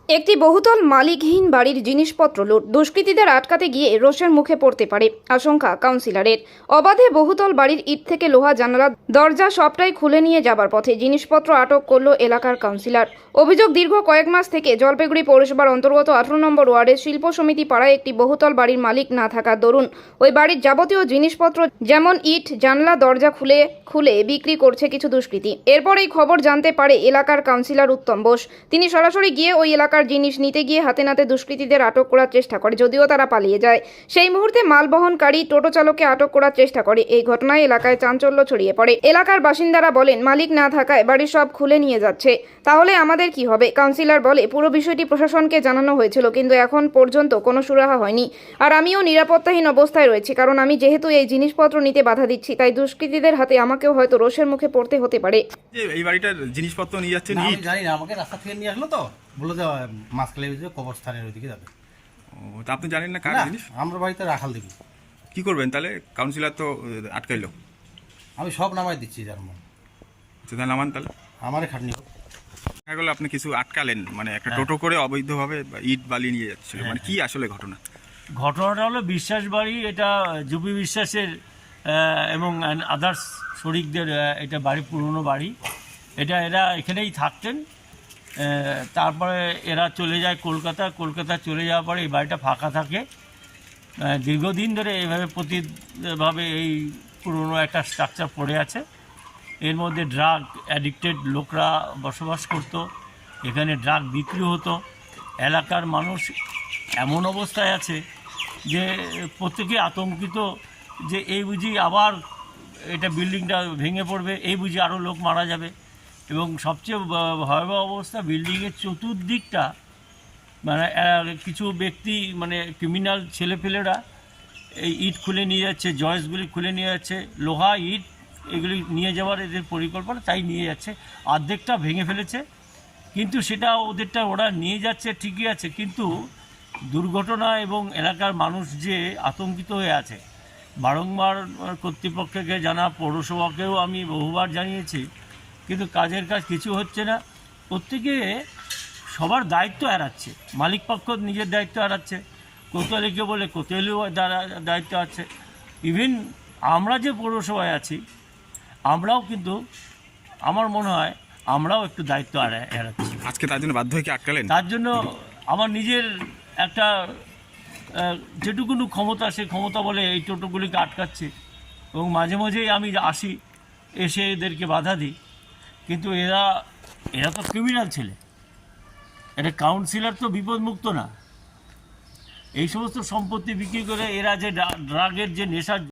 একটি বহুতল মালিকহীন বাড়ির জিনিসপত্র লুট দুষ্কৃতীদের আটকাতে গিয়ে রোষের মুখে পড়তে পারে আশঙ্কা কাউন্সিলরের। অবাধে বহুতল বাড়ির ইট থেকে লোহা জানালা দরজা সবটাই খুলে নিয়ে যাবার পথে জিনিসপত্র আটক করল এলাকার কাউন্সিলর। অভিযোগ, দীর্ঘ কয়েক মাস থেকে জলপাইগুড়ি পৌরসভার অন্তর্গত 18 নম্বর ওয়ার্ডের শিল্প সমিতি পাড়ায় একটি বহুতল বাড়ির মালিক না থাকার দরুন ওই বাড়ির যাবতীয় জিনিসপত্র যেমন ইট জানলা দরজা খুলে বিক্রি করছে কিছু দুষ্কৃতী। এরপর এই খবর জানতে পারে এলাকার কাউন্সিলর উত্তম বোস। তিনি সরাসরি গিয়ে ওই এলাকার জিনিস নিতে গিয়ে হাতে নাতে দুষ্কৃতীদের আটক করার চেষ্টা করে, যদিও তারা পালিয়ে যায়। সেই মুহূর্তে মালবহনকারী টোটো চালককে আটক করার চেষ্টা করে। এই ঘটনায় এলাকায় চাঞ্চল্য ছড়িয়ে পড়ে। এলাকার বাসিন্দারা বলেন, মালিক না থাকায় বাড়ির সব খুলে নিয়ে যাচ্ছে, তাহলে আমাদের কি হবে? কাউন্সিলর বলে, পুরো বিষয়টি প্রশাসনকে জানানো হয়েছিল, কিন্তু এখন পর্যন্ত কোনো সুরাহা হয়নি। আর আমিও নিরাপত্তাহীন অবস্থায় রয়েছি, কারণ আমি যেহেতু এই জিনিসপত্র নিতে বাধা দিচ্ছি, তাই দুষ্কৃতীদের হাতে আমাকেও হয়তো রোষের মুখে পড়তে হতে পারে। এই বাড়িটার জিনিসপত্র নিয়ে যাচ্ছেন? আমি জানি না, আমাকে রাস্তা থেকে নিয়ে আসলো তো, বলে যে মাঝখানে কবরস্থানের ওইদিকে যাবে। ও, তা আপনি জানেন না কার জিনিস? আমরা বাড়িতে রাখাল দেখি। কি করবেন তাহলে? কাউন্সিলর তো আটকাইলো। আমি সব নামাই দিচ্ছি যার মন। সেটা নামান তাহলে আমারই খাটনি হোক। দেখা গেলো আপনি কিছু আটকালেন, মানে একটা টোটো করে অবৈধভাবে ইট বালি নিয়ে যাচ্ছিল, মানে কি আসলে ঘটনা? ঘটনাটা হলো বিশ্বাস বাড়ি, এটা জুপি বিশ্বাসের এবং আদার্স শরিকদের এটা বাড়ি, পুরনো বাড়ি। এরা এখানেই থাকতেন। তারপরে এরা চলে যায় কলকাতা চলে যাওয়ার পরে এই বাড়িটা ফাঁকা থাকে। দীর্ঘদিন ধরে এইভাবে প্রতিভাবে এই পুরনো একটা স্ট্রাকচার পড়ে আছে। এর মধ্যে ড্রাগ অ্যাডিক্টেড লোকরা বসবাস করত, এখানে ড্রাগ বিক্রি হতো। এলাকার মানুষ এমন অবস্থায় আছে যে প্রত্যেকে আতঙ্কিত, যে এই বুঝি আবার এটা বিল্ডিংটা ভেঙে পড়বে, এই বুঝি আরও লোক মারা যাবে। এবং সবচেয়ে ভয়াবহ অবস্থা, বিল্ডিংয়ের চতুর্দিকটা মানে কিছু ব্যক্তি, মানে ক্রিমিনাল ছেলেপেলেরা এই ইট খুলে নিয়ে যাচ্ছে, জয়েসগুলি খুলে নিয়ে যাচ্ছে, লোহা ইট এগুলি নিয়ে যাওয়ার এদের পরিকল্পনা, তাই নিয়ে যাচ্ছে। অর্ধেকটা ভেঙে ফেলেছে, কিন্তু সেটা ওরা নিয়ে যাচ্ছে ঠিকই আছে, কিন্তু দুর্ঘটনা এবং এলাকার মানুষ যে আতঙ্কিত হয়ে আছে। বারংবার কর্তৃপক্ষকে জানা, পৌরসভাকেও আমি বহুবার জানিয়েছি, কিন্তু কাজের কাজ কিছু হচ্ছে না। প্রত্যেকে সবার দায়িত্ব এড়াচ্ছে, মালিক পক্ষ নিজের দায়িত্ব এড়াচ্ছে, কোতোয়ালিকে বলে কোতোয়ালিও দায়িত্ব আছে। ইভেন আমরা যে পৌরসভায় আছি, আমরাও কিন্তু, আমার মনে হয় আমরাও একটু দায়িত্ব এড়াচ্ছি। আজকে তার জন্য বাধ্য হয়ে কি আটকালেন? তার জন্য আমার নিজের একটা যেটুকুনো ক্ষমতা, সেই ক্ষমতা বলে এই টোটোগুলিকে আটকাচ্ছে। এবং মাঝে মাঝেই আমি আসি, এসে এদেরকে বাধা দিই, কিন্তু এরা তো ক্রিমিনাল ছেলে। এটা কাউন্সিলর তো বিপদমুক্ত না। এই সমস্ত সম্পত্তি বিক্রি করে এরা যে ড্রাগের যে নেশা